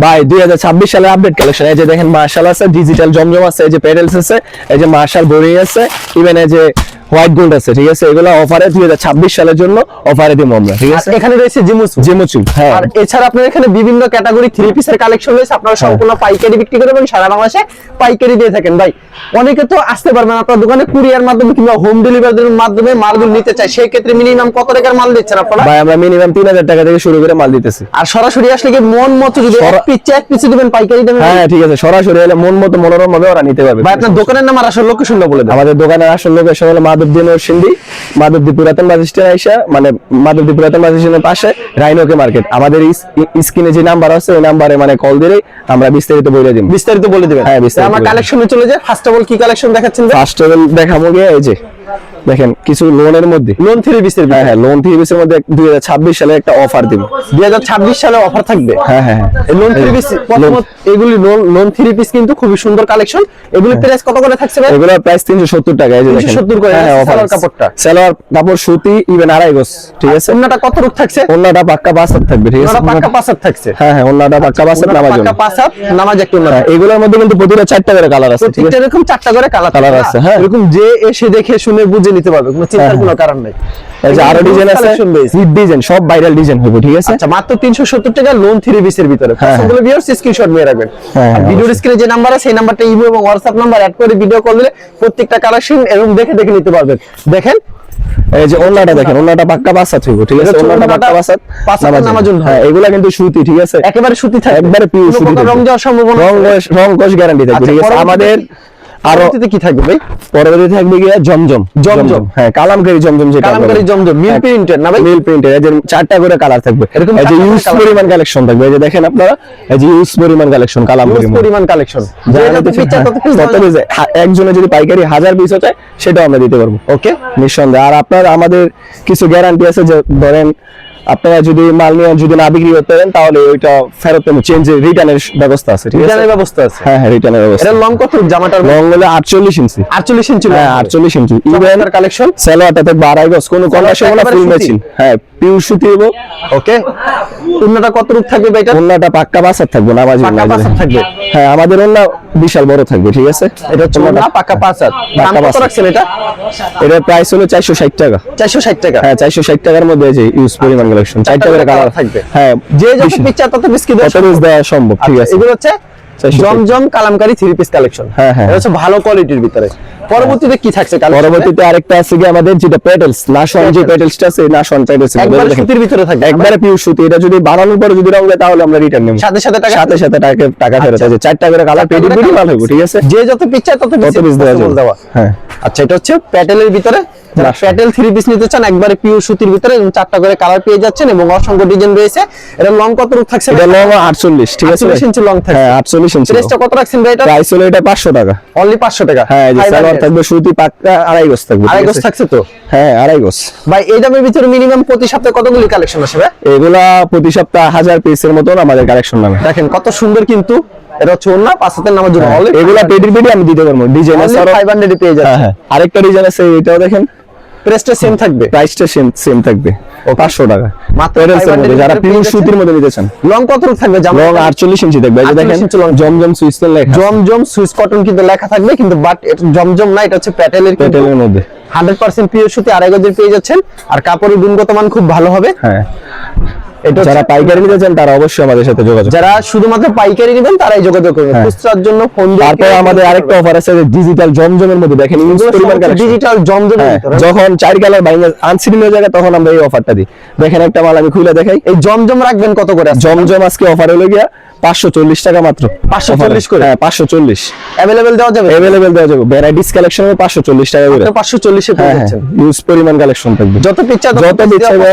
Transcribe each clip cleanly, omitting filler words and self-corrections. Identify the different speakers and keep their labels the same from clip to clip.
Speaker 1: ভাই 2026 সালের update collection. এই যে দেখেন মার্শাল আছে, ডিজিটাল জমজম আছে, এই যে পেডেলস আছে, এই যে মার্শাল বোরিং আছে, ইভেন এই যে হোয়াইট গোল্ড আছে, ঠিক আছে। এগুলো অফারে 2026 সালের জন্য অফারে দিব আমরা, ঠিক আছে।
Speaker 2: এখানে রয়েছে জিমুচু,
Speaker 1: হ্যাঁ।
Speaker 2: আর এছাড়া আপনাদের এখানে বিভিন্ন ক্যাটাগরি থ্রি পিসের কালেকশন রয়েছে। আপনারা সম্পূর্ণ পাইকারি বিক্রি করেন এবং সারা বাংলাদেশে পাইকারি দিয়ে থাকেন। ভাই অনেকে তো আসতে পারবেন আপনার দোকানে কুরিয়ার মাধ্যমে কিংবা হোম ডেলিভারির মাধ্যমে মালগুলো নিতে চায়, সেই ক্ষেত্রে মিনিমাম কত টাকার মাল দিচ্ছেন আপনারা?
Speaker 1: ভাই আমরা মিনিমাম 3000 টাকা থেকে শুরু করে মাল দিতেছি।
Speaker 2: আর সরাসরি আসলে কি মন মতো যদি এক পিস দিবেন পাইকারি দামে?
Speaker 1: হ্যাঁ ঠিক আছে, সরাসরি এলে মন মতো মনোরম ভাবে ওরা নিতে পারবে।
Speaker 2: ভাই আপনার দোকানের নাম আর আসল লোকেশনটা বলে দেন।
Speaker 1: আমাদের দোকানের আসল লোকেশন হলো মাধবদী নরসিংদী, মাধবদী পুরাতন বাস স্ট্যান্ড আইসা, মানে মাধবদী পুরাতন বাস স্ট্যান্ডের পাশে রাইনোকে মার্কেট। আমাদের স্ক্রিনে যে নাম্বার আছে ওই নাম্বারে মানে কল দিলেই আমরা বিস্তারিত বলে দিব।
Speaker 2: বিস্তারিত বলে দিবেন।
Speaker 1: হ্যাঁ বিস্তারিত।
Speaker 2: আমরা কালেকশনে চলে যাই। ফার্স্ট অফ অল কি কালেকশন দেখাচ্ছেন?
Speaker 1: ফার্স্ট অফ অল দেখাবো গিয়ে এই যে দেখেন কিছু লোনের মধ্যে
Speaker 2: লোন থ্রি পিসের।
Speaker 1: হ্যাঁ হ্যাঁ, লোন থ্রি পিসের মধ্যে 2026 সালে একটা অফার দিব।
Speaker 2: 2026 সালে অফার থাকবে।
Speaker 1: হ্যাঁ হ্যাঁ,
Speaker 2: এই লোন থ্রি পিস প্রথমত এগুলি লোন থ্রি পিস কিন্তু খুবই সুন্দর কালেকশন। এগুলি প্রাইস কত করে থাকছে ভাই?
Speaker 1: এগুলোর প্রাইস 370 টাকা। এই যে দেখেন
Speaker 2: 370 করে।
Speaker 1: হ্যাঁ অফার।
Speaker 2: সালোয়ার কাপড়টা,
Speaker 1: সালোয়ার কাপড় সুতি, ইভেন আড়াই গজ, ঠিক আছে।
Speaker 2: ওন্নাটা কত রূপ থাকছে?
Speaker 1: ওন্নাটা পাক্কা পাঁচাত থাকবে, ঠিক আছে।
Speaker 2: ওন্নাটা পাক্কা পাঁচাত থাকছে।
Speaker 1: হ্যাঁ হ্যাঁ, ওন্নাটা পাক্কা পাঁচাত, নামাজ
Speaker 2: পাক্কা পাঁচাত, নামাজ একটু ওন্না।
Speaker 1: এগুলোর মধ্যে কিন্তু প্রতিটা 4টা করে কালার আছে, ঠিক আছে।
Speaker 2: এরকম 4টা করে কালার
Speaker 1: আছে, হ্যাঁ।
Speaker 2: এরকম যে এসে দেখে শুনে বুঝে নিতে পারবে, কোনো চিন্তার কোনো কারণ নাই।
Speaker 1: এই যে আরো ডিজাইন আছে, হিট ডিজাইন, সব ভাইরাল ডিজাইন হবে, ঠিক আছে।
Speaker 2: আচ্ছা, মাত্র 370 টাকা লোন থ্রি পিসের ভিতরে। পছন্দ হলে ভিউয়ার্স স্ক্রিনশট নিয়ে রাখবেন। আর ভিডিওর স্ক্রিনে যে নাম্বার আছে সেই নাম্বারটা ইমো এবং হোয়াটসঅ্যাপ নাম্বার অ্যাড করে ভিডিও কল দিলে প্রত্যেকটা কালেকশন এরকম দেখে নিতে পারবেন। দেখেন
Speaker 1: এই যে ওন্নাটা দেখেন, ওন্নাটা পাক্কা পাঁচাত হবে, ঠিক আছে। ওন্নাটা পাক্কা পাঁচাত,
Speaker 2: নামাজ জন্য।
Speaker 1: হ্যাঁ এগুলা কিন্তু সুতি, ঠিক আছে।
Speaker 2: একেবারে সুতি থাকে,
Speaker 1: একবারে পিওর সুতি।
Speaker 2: রং যাওয়ার সম্ভাবনা,
Speaker 1: রং কস গ্যারান্টি থাকবে, ঠিক আছে। আমাদের আরো
Speaker 2: কি থাকবে ভাই?
Speaker 1: পরবর্তী থাকবে গিয়া জমজম। হ্যাঁ কালামকারী জমজম, যেটা
Speaker 2: কালামকারী জমজম মিল প্রিন্টের না ভাই?
Speaker 1: মিল প্রিন্টের। এই যে 4টা করে কালার থাকবে,
Speaker 2: এরকম
Speaker 1: এই যে ইউজ পরিমাণ কালেকশন থাকবে। এই যে দেখেন আপনারা, এই যে ইউজ পরিমাণ কালেকশন, কালামকারী
Speaker 2: পরিমাণ কালেকশন।
Speaker 1: একজনে যদি পাইকারি 1000 পিসও চায় সেটাও আমরা দিতে পারবো,
Speaker 2: ওকে,
Speaker 1: নিঃসন্দেহে। আর আপনার আমাদের কিছু গ্যারান্টি আছে, যে ধরেন আপনারা যদি মাল নিয়ে যদি না বিক্রি করতে পারেন তাহলে ওইটা ফেরত চেঞ্জ রিটার্নের ব্যবস্থা আছে, ঠিক আছে।
Speaker 2: রিটার্নের ব্যবস্থা আছে,
Speaker 1: হ্যাঁ হ্যাঁ, রিটার্নের ব্যবস্থা।
Speaker 2: এটা লং কত? জামাটার
Speaker 1: লং হলো 48 ইঞ্চি।
Speaker 2: 48 ইঞ্চি,
Speaker 1: হ্যাঁ 48 ইঞ্চি। ইভেন
Speaker 2: কালেকশন
Speaker 1: সালোয়ারটা থাকবে আড়াই গজ, কোনো কন্ডিশন না, ফুল ম্যাচিং। হ্যাঁ পিওর সুতি হবে,
Speaker 2: ওকে। ওন্নাটা কত রূপ থাকবে ভাই? এটা
Speaker 1: ওন্নাটা পাক্কা পাঁচাত থাকবে, নামাজি
Speaker 2: পাক্কা পাঁচাত থাকবে।
Speaker 1: হ্যাঁ আমাদের ওন্না বিশাল বড় থাকবে, ঠিক আছে।
Speaker 2: এটা হচ্ছে ওন্না পাক্কা পাঁচাত। দাম কত রাখছেন এটা?
Speaker 1: এটার প্রাইস হলো 460 টাকা।
Speaker 2: 460 টাকা।
Speaker 1: হ্যাঁ 460 টাকার মধ্যে এই যে ইউজ পরিমাণ কালেকশন, 4টা করে কালার থাকবে। হ্যাঁ
Speaker 2: যে যত পিকচার তত পিস কি
Speaker 1: দেওয়া সম্ভব, ঠিক আছে।
Speaker 2: এগুলো হচ্ছে জমজম কালামকারী থ্রি পিস কালেকশন।
Speaker 1: হ্যাঁ হ্যাঁ,
Speaker 2: এটা হচ্ছে ভালো কোয়ালিটির ভিতরে। পরবর্তীতে কি থাকছে?
Speaker 1: পরবর্তীতে আরেকটা আছে কি আমাদের, যেটা পেটেলস নাশন, যে পেটেলসটা আছে নাশন পেটেলস,
Speaker 2: একবারে সুতির ভিতরে থাকবে,
Speaker 1: একবারে পিওর সুতি। এটা যদি বানানোর পরে যদি রং যায় তাহলে আমরা রিটার্ন নেব,
Speaker 2: সাথে সাথে
Speaker 1: টাকা ফেরত। আছে 4টা করে কালার, পেডি মাল হবে, ঠিক আছে।
Speaker 2: যে যত পিকচার তত
Speaker 1: পিস দেওয়া। হ্যাঁ
Speaker 2: আচ্ছা, এটা হচ্ছে প্যাটেলের ভিতরে। প্যাটেল থ্রি পিস নিতে চান একবারে পিওর সুতির ভিতরে, এবং 4টা করে কালার পেয়ে যাচ্ছেন এবং অসংখ্য ডিজাইন রয়েছে। এটা লং কত রূপ থাকছে?
Speaker 1: এটা লং 48, ঠিক আছে।
Speaker 2: 48 ইঞ্চি লং থাকছে।
Speaker 1: হ্যাঁ 48 ইঞ্চি।
Speaker 2: প্রাইসটা কত রাখছেন ভাই এটা?
Speaker 1: প্রাইস হলো এটা 500 টাকা,
Speaker 2: অনলি 500 টাকা।
Speaker 1: হ্যাঁ এই যে সালোয়ার থাকবে সুতি পাক্কা আড়াই গজ থাকবে,
Speaker 2: আড়াই গজ থাকছে তো?
Speaker 1: হ্যাঁ আড়াই গজ।
Speaker 2: ভাই এই দামের ভিতরে মিনিমাম প্রতি সপ্তাহে কতগুলি কালেকশন আসবে?
Speaker 1: এগুলা প্রতি সপ্তাহে 1000 পিসের মতন আমাদের কালেকশন নামে।
Speaker 2: দেখেন কত সুন্দর, কিন্তু এটা হচ্ছে ওন্না পাঁচাতের নামার জন্য।
Speaker 1: এগুলা পেডি আমি দিতে পারবো, ডিজাইন আছে
Speaker 2: 500 পেয়ে যাচ্ছে।
Speaker 1: হ্যাঁ আরেকটা ডিজাইন আছে, এটাও দেখেন।
Speaker 2: প্রাইসটা সেম থাকবে,
Speaker 1: প্রাইসটা সেম থাকবে, 500 টাকা
Speaker 2: মাত্র।
Speaker 1: যারা পিওর সুতির মধ্যে নিতেছেন।
Speaker 2: লং কত রূপ থাকবে?
Speaker 1: লং 48 ইঞ্চি থাকবে। এই যে দেখেন জমজম সুইস লেখা,
Speaker 2: জমজম সুইস কটন কিন্তু লেখা থাকবে, কিন্তু বাট এটা জমজম না, এটা হচ্ছে প্যাটেলের
Speaker 1: মধ্যে
Speaker 2: 100% পিওর সুতি, আড়াই গজের পেয়ে যাচ্ছেন। আর কাপড়ের গুণগত মান খুব ভালো হবে।
Speaker 1: হ্যাঁ যারা পাইকারি নিতে চান তারা অবশ্যই আমাদের সাথে যোগাযোগ।
Speaker 2: যারা শুধুমাত্র পাইকারি নেবেন তারাই যোগাযোগ করবেন। খুচরার জন্য ফোন দিয়ে।
Speaker 1: তারপর আমাদের আরেকটা অফার আছে, ডিজিটাল জমজমের মধ্যে দেখেন ইউজ পরিমাণ কালেকশন।
Speaker 2: ডিজিটাল জমজমের ভিতরে
Speaker 1: যখন 4 কালার বাইরে আনসিডিং হয়ে যায় তখন আমরা এই অফারটা দিই। দেখেন একটা মাল আমি খুলে দেখাই।
Speaker 2: এই জমজম রাখবেন কত করে?
Speaker 1: জমজম আজকে অফার হলো গিয়া 540 টাকা মাত্র।
Speaker 2: 540 করে?
Speaker 1: হ্যাঁ 540
Speaker 2: अवेलेबल দেওয়া যাবে?
Speaker 1: अवेलेबल দেওয়া যাবে। ভ্যারাইটিস কালেকশনে 540 টাকা করে।
Speaker 2: 540 এ পেয়ে যাচ্ছেন।
Speaker 1: ইউজ পরিমাণ কালেকশন থাকবে।
Speaker 2: যত পিকচার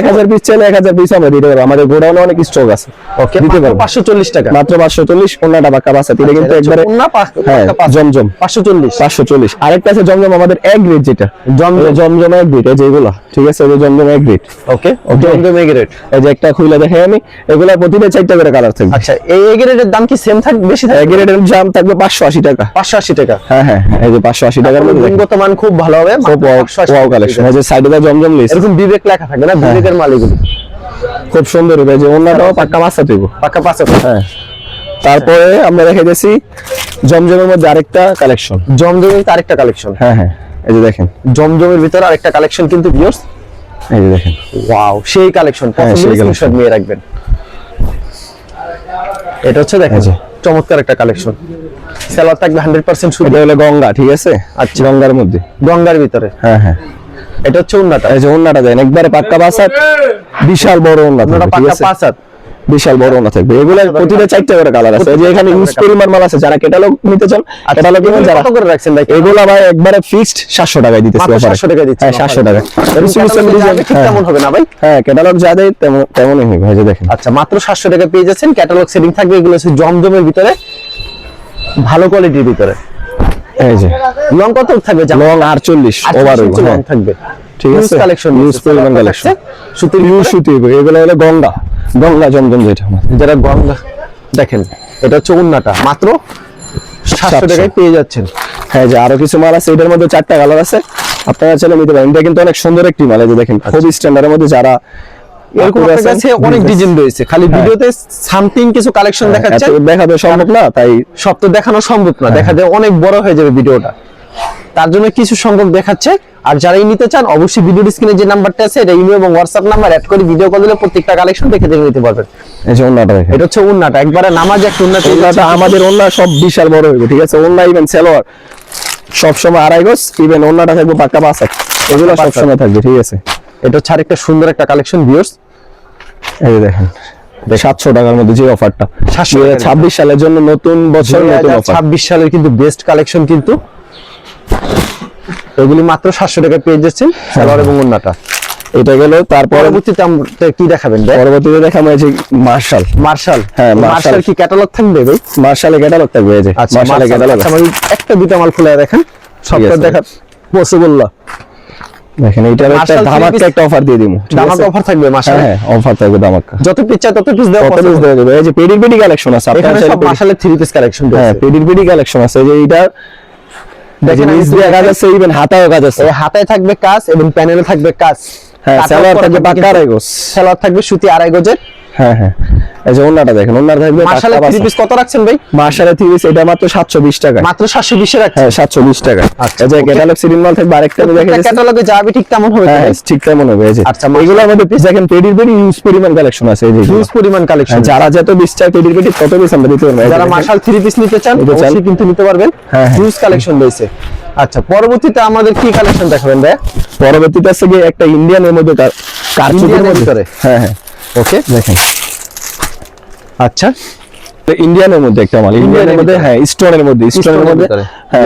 Speaker 1: 1000 পিস চাইলে 1000 পিস আমরা দিতে পারবো। আমাদের গোডাউনে অনেক স্টক আছে।
Speaker 2: ওকে,
Speaker 1: দিতে পারবো
Speaker 2: 540 টাকা
Speaker 1: মাত্র। 540 ওন্নাটা বাক্কা বাসা তিলে কিন্তু একবারে
Speaker 2: ওন্না পাক্কা
Speaker 1: জমজম
Speaker 2: 540।
Speaker 1: আরেকটা আছে জমজম আমাদের এক গ্রেড, যেটা জমজম এক গ্রেড, এই যে এগুলা, ঠিক আছে। এই জমজম এক গ্রেড,
Speaker 2: ওকে জমজম এক গ্রেড।
Speaker 1: এই যে একটা খুলে দেখাই আমি, এগুলা প্রতিটা 4টা করে কালার থাকবে।
Speaker 2: আচ্ছা, এই এক গ্রেডের দাম কি সেম থাকবে? বেশি থাকবে?
Speaker 1: এক গ্রেডের দাম থাকবে 580 টাকা।
Speaker 2: 580 টাকা?
Speaker 1: হ্যাঁ হ্যাঁ, এই যে 580 টাকার মধ্যে
Speaker 2: গুণগত মান খুব ভালো হবে।
Speaker 1: Wow collection. এই যে সাইডে দা জমজম লিস্ট,
Speaker 2: এরকম বিবেক লেখা থাকবে না? বিবেকের মাল এগুলো
Speaker 1: খুব সুন্দর হবে। যে ওন্নাটাও পাক্কা বাসা দেব,
Speaker 2: পাক্কা 500।
Speaker 1: হ্যাঁ তারপরে আমরা দেখাইতেছি জমজমের মধ্যে আরেকটা কালেকশন।
Speaker 2: জমজমের আরেকটা কালেকশন।
Speaker 1: হ্যাঁ হ্যাঁ, এই যে দেখেন
Speaker 2: জমজমের ভিতরে আরেকটা কালেকশন কিন্তু ভিউয়ার্স,
Speaker 1: এই যে দেখেন,
Speaker 2: ওয়াও সেই কালেকশন,
Speaker 1: হ্যাঁ, সেই
Speaker 2: স্ক্রিনশট নিয়ে রাখবেন। এটা হচ্ছে দেখেন চমৎকার একটা কালেকশন, সালোয়ার থাকবে 100% সুতি।
Speaker 1: এটা হলো গঙ্গা, ঠিক আছে?
Speaker 2: আচ্ছা,
Speaker 1: গঙ্গার মধ্যে,
Speaker 2: গঙ্গার ভিতরে।
Speaker 1: হ্যাঁ হ্যাঁ।
Speaker 2: এটা হচ্ছে ওন্নাটা,
Speaker 1: এই যে ওন্নাটা দেন একবারে পাক্কা বাসাত, বিশাল বড় ওন্না
Speaker 2: ওন্নাটা
Speaker 1: থাকবে, ঠিক
Speaker 2: পাক্কা
Speaker 1: আছে?
Speaker 2: পাঁচ হাত।
Speaker 1: বিশাল বড় ওন্না থাকবে। এগুলা প্রতিটা 4টা করে কালার আছে। এই যে এখানে ইউজ পরিমাণ মাল আছে, যারা ক্যাটালগ নিতে চান ক্যাটালগ নেবেন। যারা
Speaker 2: কত করে রাখছেন ভাই?
Speaker 1: এগুলা ভাই একবারে ফিক্সড 700 টাকায় দিতেছি
Speaker 2: মাত্র
Speaker 1: অফারে।
Speaker 2: 700 টাকা দিচ্ছেন
Speaker 1: হ্যাঁ 700 টাকা।
Speaker 2: ঠিক তেমন হবে না ভাই?
Speaker 1: হ্যাঁ ক্যাটালগ যা দেয় তেমনই হবে। এই যে দেখেন,
Speaker 2: আচ্ছা, মাত্র 700 টাকা পেয়ে যাচ্ছেন। ক্যাটালগ সেটিং থাকবে, এগুলো হচ্ছে জমজমের ভিতরে, ভালো কোয়ালিটির ভিতরে।
Speaker 1: এই যে
Speaker 2: লং কত থাকবে?
Speaker 1: লং 48 ওভার
Speaker 2: লং থাকবে,
Speaker 1: ঠিক আছে?
Speaker 2: কালেকশন,
Speaker 1: ইউজ পরিমাণ কালেকশন,
Speaker 2: সুতির
Speaker 1: ইউজ সুতি। এগুলো হলো গঙ্গা, গঙ্গা জমজম যেটা
Speaker 2: যারা গঙ্গা। দেখেন এটা হচ্ছে ওন্নাটা, মাত্র 700 টাকায় পেয়ে যাচ্ছেন।
Speaker 1: হ্যাঁ, যে আরো কিছু মাল আছে, এটার মধ্যে 4টা কালার আছে, আপনারা চাইলে নিতে পারেন। এটা কিন্তু অনেক সুন্দর একটি মাল। এই যে দেখেন, খুব স্ট্যান্ডার্ডের মধ্যে যারা
Speaker 2: এরকম আপনার কাছে অনেক ডিজাইন রয়েছে, খালি ভিডিওতে সামথিং কিছু কালেকশন দেখাচ্ছে,
Speaker 1: দেখাতে সম্ভব না, তাই
Speaker 2: সব তো দেখানো সম্ভব না, দেখাতে অনেক বড় হয়ে যাবে ভিডিওটা, তার জন্য কিছু সংখ্যক দেখাচ্ছে। আর যারাই নিতে চান অবশ্যই ভিডিও স্ক্রিনে যে নাম্বারটা আছে, এটা ইমেল এবং হোয়াটসঅ্যাপ নাম্বার অ্যাড করে ভিডিও কল দিলে প্রত্যেকটা কালেকশন দেখে দেখে নিতে পারবেন।
Speaker 1: এই যে ওন্নাটা দেখেন,
Speaker 2: এটা হচ্ছে ওন্নাটা, একবারে নামাজ একটা ওন্না।
Speaker 1: ওন্নাটা আমাদের ওন্না সব বিশাল বড় হইবে, ঠিক আছে? ওন্না ইভেন সালোয়ার সব সময় 2.5 গজ, ইভেন ওন্নাটা থাকবে পাক্কা 5 হাত, এগুলো সব সময় থাকবে, ঠিক আছে?
Speaker 2: এটা হচ্ছে আরেকটা সুন্দর একটা কালেকশন ভিউয়ার্স।
Speaker 1: এই যে দেখেন 700 টাকার মধ্যে যে অফারটা, 2026 সালের জন্য নতুন বছর নতুন অফার।
Speaker 2: 2026 সালের কিন্তু বেস্ট কালেকশন, কিন্তু এগুলি মাত্র 700 টাকা পেয়ে যাচ্ছেন, সালোয়ার এবং ওন্নাটা।
Speaker 1: এটা গেল। তারপরে
Speaker 2: পরবর্তীতে আমরা কি দেখাবেন ভাই?
Speaker 1: পরবর্তীতে দেখাবো এই যে মার্শাল।
Speaker 2: মার্শাল,
Speaker 1: হ্যাঁ,
Speaker 2: মার্শাল কি ক্যাটালগ থাকবে ভাই?
Speaker 1: মার্শালের ক্যাটালগ থাকবে। এই যে মার্শালের ক্যাটালগ।
Speaker 2: আচ্ছা, আমি একটা দুটো মাল খুলে দেখেন, সবটা দেখা পসিবল না।
Speaker 1: দেখেন এইটার একটা ধামাকা একটা অফার দিয়ে দিমু।
Speaker 2: ধামাকা অফার থাকবে মার্শাল।
Speaker 1: হ্যাঁ অফার থাকবে ধামাকা,
Speaker 2: যত পিস চাই তত পিস দেওয়া
Speaker 1: কত পিস দেওয়া যাবে। এই যে পেডির পেডি কালেকশন আছে,
Speaker 2: এখানে সব মার্শালের 3 পিস কালেকশন আছে।
Speaker 1: হ্যাঁ পেডির পেডি কালেকশন আছে। এই যে এইটা দেখেন নিচ দিয়ে কাজ আছে, ইভেন হাতায়ও কাজ আছে।
Speaker 2: এই হাতায় থাকবে কাজ এবং প্যানেলে থাকবে কাজ।
Speaker 1: হ্যাঁ, সালোয়ার থাকবে পাক্কা 2.5 গজ,
Speaker 2: সালোয়ার থাকবে সুতি 2.5 গজের।
Speaker 1: হ্যাঁ হ্যাঁ। এই যে ওন্নাটা দেখেন, ওন্নার থাকবে
Speaker 2: মার্শালের 3 পিস কত রাখছেন ভাই?
Speaker 1: মার্শালের 3 পিস এটা মাত্র 720 টাকা।
Speaker 2: মাত্র 720 এ রাখছেন?
Speaker 1: হ্যাঁ 720 টাকা।
Speaker 2: আচ্ছা,
Speaker 1: এই যে ক্যাটালগ সিরিয়াল মাল থাকবে আরেকটা আমি দেখাই দিচ্ছি।
Speaker 2: ক্যাটালগে যাবে ঠিক তেমন হবে।
Speaker 1: হ্যাঁ ঠিক তেমন হবে। এই যে
Speaker 2: আচ্ছা,
Speaker 1: এগুলোর মধ্যে পিস দেখেন পেডির পেডি ইউজ পরিমাণ কালেকশন আছে। এই যে
Speaker 2: হিউজ পরিমাণ কালেকশন,
Speaker 1: যারা যত পিস চায় পেডির পেডি তত পিস আমরা দিতে পারবো।
Speaker 2: যারা মার্শাল 3 পিস নিতে চান অবশ্যই কিন্তু নিতে পারবেন। হিউজ কালেকশন রয়েছে। আচ্ছা, পরবর্তীতে আমাদের কি কালেকশন দেখাবেন ভাই?
Speaker 1: পরবর্তীতে আছে কি একটা ইন্ডিয়ানের মধ্যে কারচুপির মধ্যে। হ্যাঁ হ্যাঁ, ওকে দেখেন।
Speaker 2: আচ্ছা,
Speaker 1: ইন্ডিয়ানের মধ্যে একটা মাল, ইন্ডিয়ানের মধ্যে, হ্যাঁ স্টোনের মধ্যে, স্টোনের মধ্যে।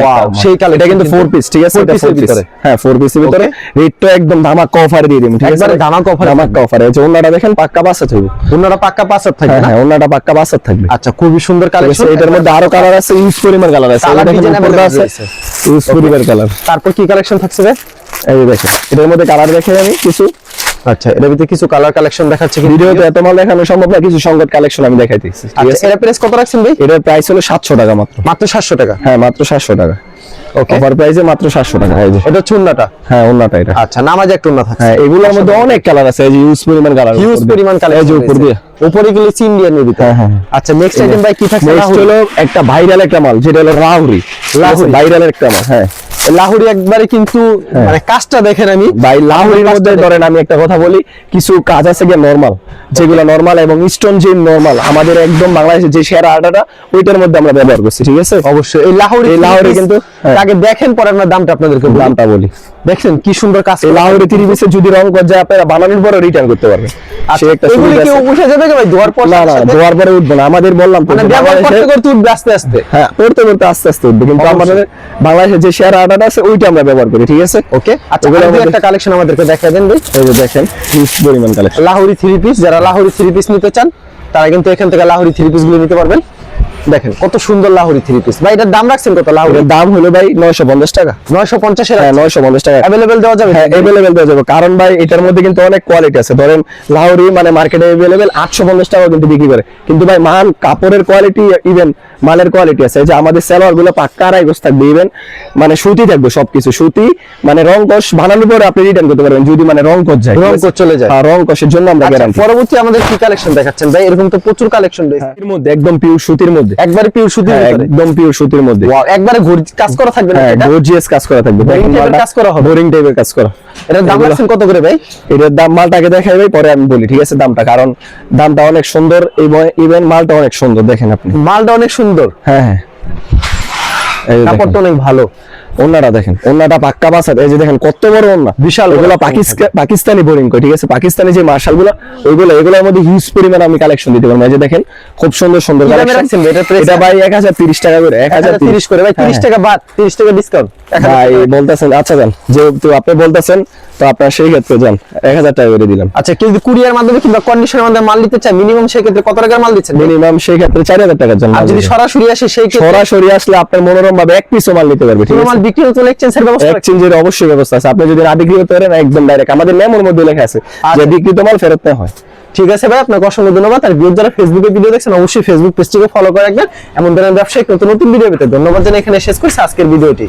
Speaker 2: ওয়াও, সেই কালেকশন।
Speaker 1: এটা কিন্তু 4 পিস, ঠিক আছে? এটা 4 পিস, হ্যাঁ 4 পিসের ভিতরে। রেটটা একদম ধামাকা অফারে দিয়ে দিমু, ঠিক আছে?
Speaker 2: একবারে ধামাকা অফার,
Speaker 1: ধামাকা অফারে। এই যে ওন্নাটা দেখেন পাক্কা 5 হাত হবে।
Speaker 2: ওন্নাটা পাক্কা 5 হাত থাকবে না?
Speaker 1: হ্যাঁ ওন্নাটা পাক্কা 5 হাত থাকবে।
Speaker 2: আচ্ছা, খুবই সুন্দর কালেকশন।
Speaker 1: এটার মধ্যে আরো কালার আছে, ইউজ পরিমাণ কালার আছে।
Speaker 2: কালার ডিজাইন আছে,
Speaker 1: ইউজ পরিমাণ কালার।
Speaker 2: তারপর কি কালেকশন থাকছে ভাই?
Speaker 1: এই যে দেখেন, এটার মধ্যে কালার দেখাই আমি কিছু।
Speaker 2: আচ্ছা, এর ভিতরে কিছু কালার কালেকশন দেখাচ্ছে।
Speaker 1: ভিডিওতে এত মাল দেখানো সম্ভব না, কিছু সংকট কালেকশন আমি দেখাইতেছি, ঠিক আছে?
Speaker 2: এর প্রাইস কত রাখছেন ভাই?
Speaker 1: এটার প্রাইস হলো 700 টাকা মাত্র।
Speaker 2: মাত্র 700 টাকা?
Speaker 1: হ্যাঁ মাত্র 700 টাকা।
Speaker 2: ওকে,
Speaker 1: অফার প্রাইসে মাত্র 700 টাকা। এই যে
Speaker 2: এটা হচ্ছে ওন্নাটা?
Speaker 1: হ্যাঁ ওন্নাটা এটা।
Speaker 2: আচ্ছা, নামাজ একটা ওন্না থাকছে।
Speaker 1: হ্যাঁ এগুলোর মধ্যে অনেক কালার আছে। এই যে ইউজ পরিমাণ কালার,
Speaker 2: হিউজ পরিমাণ কালার।
Speaker 1: এই যে উপর দিয়ে,
Speaker 2: উপরে গেলে ইন্ডিয়ানের ভিতরে।
Speaker 1: হ্যাঁ হ্যাঁ।
Speaker 2: আচ্ছা, নেক্সট আইটেম ভাই কি থাকছে?
Speaker 1: নেক্সট হলো একটা ভাইরাল একটা মাল, যেটা হলো লাহুরি। লাহুরি ভাইরাল একটা মাল। হ্যাঁ
Speaker 2: লাহুরি একবারে কিন্তু মানে কাজটা দেখেন, আমি
Speaker 1: ভাই লাহুরির মধ্যে ধরেন আমি একটা কথা বলি, কিছু কাজ আছে কি নরমাল, যেগুলো নরমাল এবং স্টোন যে নরমাল আমাদের একদম বাংলাদেশের যে সেরা আটাটা ওইটার মধ্যে আমরা ব্যবহার করছি, ঠিক আছে?
Speaker 2: অবশ্যই এই লাহুরি কিন্তু আগে দেখেন, পরে আমরা দামটা আপনাদেরকে
Speaker 1: দামটা বলি।
Speaker 2: দেখছেন কি সুন্দর কাজ।
Speaker 1: এই লাহুরি 3 পিসে যদি রং করে যায় আপনারা বানানোর পরে রিটার্ন করতে পারবেন।
Speaker 2: সে একটা সুবিধা আছে। এগুলি কি উঠে যাবে ভাই ধোয়ার পর?
Speaker 1: না না, ধোয়ার পরে উঠবে না। আমাদের বললাম তো
Speaker 2: মানে ব্যবহার করতে করতে উঠবে আস্তে আস্তে।
Speaker 1: হ্যাঁ করতে করতে আস্তে আস্তে উঠবে, কিন্তু আমাদের বাংলাদেশের যে শেয়ার আটাটা আছে ওইটা আমরা ব্যবহার করি, ঠিক আছে?
Speaker 2: ওকে, আচ্ছা একটা কালেকশন আমাদেরকে দেখাই দেন ভাই।
Speaker 1: এই যে দেখেন হিউজ পরিমাণ কালেকশন
Speaker 2: লাহুরি 3 পিস। যারা লাহুরি 3 পিস নিতে চান তারা কিন্তু এখান থেকে লাহুরি 3 পিস গুলো নিতে পারবেন। দেখেন কত সুন্দর লাহোরি থ্রি পিস ভাই, এটার দাম রাখছেন কত লাহোরি?
Speaker 1: এর দাম হলো ভাই 950 টাকা।
Speaker 2: 950 এর
Speaker 1: হ্যাঁ 950 টাকা
Speaker 2: अवेलेबल দেওয়া যাবে?
Speaker 1: হ্যাঁ अवेलेबल দেওয়া যাবে, কারণ ভাই এটার মধ্যে কিন্তু অনেক কোয়ালিটি আছে। ধরেন লাহোরি মানে মার্কেটে अवेलेबल 850 টাকা কিন্তু বিক্রি করে, কিন্তু ভাই মাল কাপড়ের কোয়ালিটি ইভেন মালের কোয়ালিটি আছে। এই যে আমাদের সালোয়ার গুলো পাক্কা আড়াই গজ থাকবে, ইভেন মানে সুতি থাকবে, সবকিছু সুতি, মানে রং কষ বানানোর পরে আপনি রিটার্ন করতে পারবেন যদি মানে রং কষ যায়,
Speaker 2: রং কষ চলে যায়।
Speaker 1: হ্যাঁ রং কষের জন্য আমরা
Speaker 2: আচ্ছা,
Speaker 1: গ্যারান্টি।
Speaker 2: পরবর্তী আমাদের কি কালেকশন দেখাচ্ছেন ভাই? এরকম তো প্রচুর কালেকশন রয়েছে
Speaker 1: এর মধ্যে একদম পিওর সুতির মধ্যে,
Speaker 2: একবারে পিওর সুতির
Speaker 1: হ্যাঁ,
Speaker 2: ভিতরে।
Speaker 1: একদম পিওর সুতির মধ্যে।
Speaker 2: ওয়াও, একবারে কাজ করা থাকবে না
Speaker 1: হ্যাঁ
Speaker 2: এটা?
Speaker 1: গর্জিয়াস কাজ করা থাকবে,
Speaker 2: Boring type এর কাজ করা হবে?
Speaker 1: বোরিং টাইপের কাজ করা।
Speaker 2: এটার দাম
Speaker 1: এগুলো-
Speaker 2: রাখছেন কত করে ভাই?
Speaker 1: এটার দাম মালটাকে দেখাই ভাই, পরে আমি বলি ঠিক আছে দামটা, কারণ দামটা অনেক সুন্দর এবং ইভেন মালটা অনেক সুন্দর, দেখেন আপনি।
Speaker 2: মালটা অনেক সুন্দর,
Speaker 1: হ্যাঁ হ্যাঁ এই যে দেখেন।
Speaker 2: কাপড়টা অনেক ভালো।
Speaker 1: ওন্নাটা দেখেন, ওন্নাটা পাক্কা বাসাত, এই যে দেখেন কত বড় ওন্না,
Speaker 2: বিশাল বড়
Speaker 1: ওগুলা
Speaker 2: ওন্না
Speaker 1: পাকিস্তানি বোরিং কই, ঠিক আছে, পাকিস্তানি যে মার্শাল গুলো ওইগুলো, এগুলোর মধ্যে হিউজ পরিমাণ আমি কালেকশন দিতে পারবো। এই যে দেখেন খুব সুন্দর সুন্দর
Speaker 2: কি দামে
Speaker 1: কালেকশন।
Speaker 2: রাখছেন ভাই এটার price?
Speaker 1: এটা ভাই 1030 টাকা করে,
Speaker 2: 1030 করে ভাই, 30 টাকা বাদ, 30 টাকা ডিসকাউন্ট।
Speaker 1: ভাই বলতেছেন, আচ্ছা যান, যেহেতু আপনি বলতেছেন তো আপনার সেই ক্ষেত্রে যান 1000 টাকা করে দিলাম।
Speaker 2: আচ্ছা, কেউ যদি কুরিয়ার মাধ্যমে কিংবা কন্ডিশনের মাধ্যমে মাল নিতে চায়, মিনিমাম সেই ক্ষেত্রে কত টাকার মাল দিচ্ছেন?
Speaker 1: মিনিমাম সেই ক্ষেত্রে 4000 টাকার জন্য।
Speaker 2: আর যদি সরাসরি আসে সেই ক্ষেত্রে
Speaker 1: সরাসরি আসলে আপনার মনোরম ভাবে এক পিসও মাল নিতে পারবে, ঠিক
Speaker 2: পুরো
Speaker 1: আছে।
Speaker 2: মাল বিক্রি হতে হলে এক্সচেঞ্জের ব্যবস্থা রাখছেন?
Speaker 1: এক্সচেঞ্জের অবশ্যই ব্যবস্থা আছে, আপনি যদি না বিক্রি করতে পারেন একদম ডাইরেক্ট আমাদের মেমোর মধ্যে লেখা আছে যে বিক্রিত মাল ফেরত নেওয়া হয়।
Speaker 2: ঠিক আছে ভাই, আপনাকে অসংখ্য ধন্যবাদ। আর ভিউয়ার যারা ফেসবুকে ভিডিও দেখছেন অবশ্যই ফেসবুক পেজটিকে ফলো করে রাখবেন। এমন ধরনের ব্যবসায়িক নতুন নতুন ভিডিও পেতে ধন্যবাদ জানিয়ে এখানে শেষ করছি আজকের ভিডিওটি।